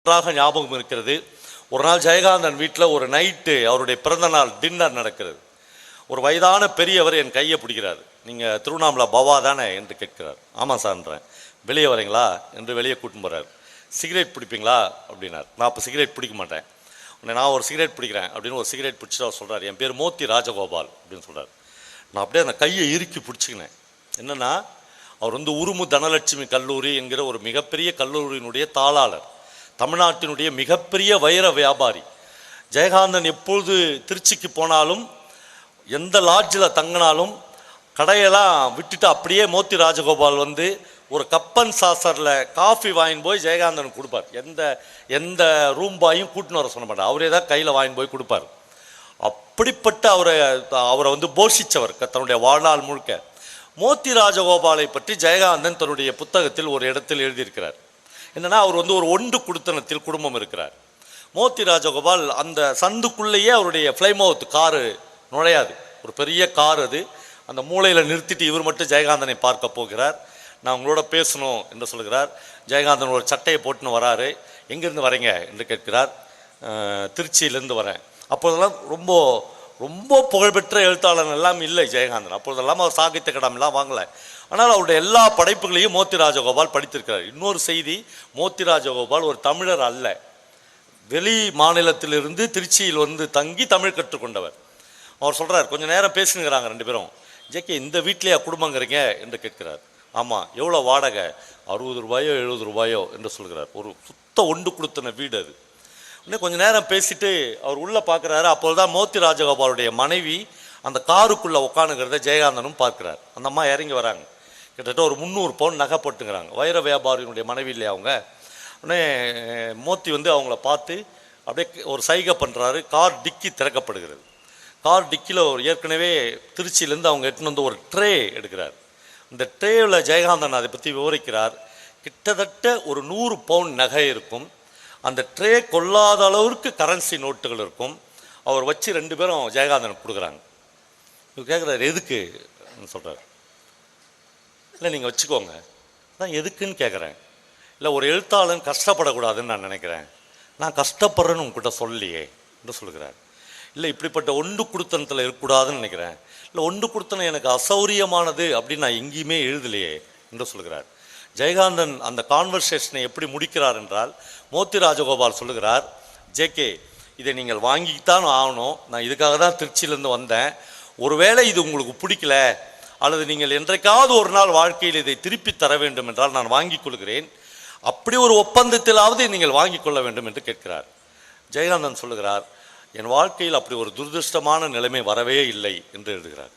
நன்றாக ஞாபகம் இருக்கிறது. ஒரு நாள் ஜெயகாந்தன் வீட்டில் ஒரு நைட்டு அவருடைய பிறந்த நாள் டின்னர் நடக்கிறது. ஒரு வயதான பெரியவர் என் கையை பிடிக்கிறார். நீங்கள் திருவண்ணாமலை பவா தானே என்று கேட்கிறார். ஆமாம் சார்ன்றேன். வெளியே வரீங்களா என்று வெளியே கூட்டின்னு போகிறார். சிகரெட் பிடிப்பீங்களா அப்படின்னார். நான் அப்போ சிகரெட் பிடிக்க மாட்டேன். உடனே நான் ஒரு சிகரெட் பிடிக்கிறேன் அப்படின்னு ஒரு சிகரெட் பிடிச்சிட்டு அவர் சொல்கிறார், என் பேர் மோத்தி ராஜகோபால் அப்படின்னு சொல்கிறார். நான் அப்படியே அந்த கையை இறுக்கி பிடிச்சிக்கினேன். என்னென்னா, அவர் உருமு தனலட்சுமி கல்லூரி என்கிற ஒரு மிகப்பெரிய கல்லூரியினுடைய தாளாளர், தமிழ்நாட்டினுடைய மிகப்பெரிய வைர வியாபாரி. ஜெயகாந்தன் எப்பொழுது திருச்சிக்கு போனாலும், எந்த லாட்ஜில் தங்கினாலும் கடையெல்லாம் விட்டுட்டு அப்படியே மோத்தி ராஜகோபால் ஒரு கப்பன் சாசரில் காஃபி வாங்கின்னு போய் ஜெயகாந்தன் கொடுப்பார். எந்த ரூம் பாயும் கூட்டின்னு வர சொல்ல மாட்டார், அவரே தான் கையில் வாங்கின்னு போய் கொடுப்பார். அப்படிப்பட்ட அவரை போஷித்தவர் தன்னுடைய வாழ்நாள் முழுக்க. மோத்தி ராஜகோபாலை பற்றி ஜெயகாந்தன் தன்னுடைய புத்தகத்தில் ஒரு இடத்தில் எழுதியிருக்கிறார். என்னன்னா, அவர் ஒரு ஒன்று குடுத்தனத்தில் குடும்பம் இருக்கிறார். மோத்தி ராஜகோபால் அந்த சந்துக்குள்ளேயே அவருடைய ஃப்ளைமவுத் காரு நுழையாது. ஒரு பெரிய கார் அது. அந்த மூளையில் நிறுத்திட்டு இவர் மட்டும் ஜெயகாந்தனை பார்க்க போகிறார். நான் உங்களோட பேசணும் என்று சொல்கிறார். ஜெயகாந்தன் ஒரு சட்டையை போட்டுன்னு வராரு. எங்கேருந்து வரீங்க என்று கேட்கிறார். திருச்சியிலேருந்து வரேன். அப்போதெல்லாம் ரொம்ப ரொம்ப புகழ்பெற்ற எழுத்தாளர் எல்லாம் இல்லை ஜெயகாந்தன். அப்பொழுதெல்லாம் அவர் சாகித்ய அகாடமிலாம் வாங்கலை. ஆனால் அவருடைய எல்லா படைப்புகளையும் மோத்தி ராஜகோபால் படித்திருக்கிறார். இன்னொரு செய்தி, மோத்தி ராஜகோபால் ஒரு தமிழர் அல்ல. வெளி மாநிலத்திலிருந்து திருச்சியில் தங்கி தமிழ் கற்றுக்கொண்டவர். அவர் சொல்கிறார், கொஞ்சம் நேரம் பேசினுங்கிறாங்க ரெண்டு பேரும். ஜேகே, இந்த வீட்லையா குடும்பங்கிறீங்க என்று கேட்கிறார். ஆமாம். எவ்வளோ வாடகை? 60 ரூபாயோ 70 ரூபாயோ என்று சொல்கிறார். ஒரு சுத்த ஒன்று கொடுத்தன வீடு அது. இன்னும் கொஞ்சம் நேரம் பேசிட்டு அவர் உள்ளே பார்க்குறாரு. அப்போதுதான் மோத்தி ராஜகோபாலுடைய மனைவி அந்த காருக்குள்ளே உட்காந்துக்கிறத ஜெயகாந்தனும் பார்க்குறார். அந்த அம்மா இறங்கி வராங்க. கிட்டத்தட்ட ஒரு 300 பவுன் நகை போட்டுங்கிறாங்க. வைர வியாபாரியினுடைய மனைவி இல்லையா அவங்க. உடனே மோத்தி அவங்கள பார்த்து அப்படியே ஒரு சைகை பண்ணுறாரு. கார் டிக்கி திறக்கப்படுகிறது. கார் டிக்கியில் ஏற்கனவே திருச்சியிலேருந்து அவங்க எட்டுன்னு ஒரு ட்ரே எடுக்கிறார். இந்த ட்ரேவில் ஜெயகாந்தன் அதை பற்றி விவரிக்கிறார். கிட்டத்தட்ட ஒரு 100 பவுன் நகை இருக்கும். அந்த ட்ரே கொள்ளாத அளவுக்கு கரன்சி நோட்டுகள் இருக்கும். அவர் வச்சு ரெண்டு பேரும் ஜெயகாந்தன் கொடுக்குறாங்க. இவர் கேட்குறாரு, எதுக்கு சொல்கிறார். இல்லை, நீங்கள் வச்சுக்கோங்க. நான் எதுக்குன்னு கேட்குறேன். இல்லை, ஒரு எழுத்தாளன் கஷ்டப்படக்கூடாதுன்னு நான் நினைக்கிறேன். நான் கஷ்டப்படுறேன்னு உங்ககிட்ட சொல்லியே என்று சொல்லுகிறார். இல்லை, இப்படிப்பட்ட ஒன்று குடுத்தனத்தில் இருக்கக்கூடாதுன்னு நினைக்கிறேன். இல்லை, ஒன்று குடுத்தனம் எனக்கு அசௌரியமானது அப்படின்னு நான் எங்கேயுமே எழுதலையே என்று சொல்கிறார். ஜெயகாந்தன் அந்த கான்வர்சேஷனை எப்படி முடிக்கிறார் என்றால், மோத்தி ராஜகோபால் சொல்லுகிறார், ஜேகே, இதை நீங்கள் வாங்கித்தான் ஆகணும். நான் இதுக்காக தான் திருச்சியிலேருந்து வந்தேன். ஒருவேளை இது உங்களுக்கு பிடிக்கல, அல்லது நீங்கள் என்றைக்காவது ஒரு நாள் வாழ்க்கையில் இதை திருப்பி தர வேண்டும் என்றால் நான் வாங்கிக் கொள்கிறேன். அப்படி ஒரு ஒப்பந்தத்திலாவது நீங்கள் வாங்கிக் கொள்ள வேண்டும் என்று கேட்கிறார். ஜெயகாந்தன் சொல்லுகிறார், என் வாழ்க்கையில் அப்படி ஒரு துரதிருஷ்டமான நிலைமை வரவே இல்லை என்று எழுதுகிறார்.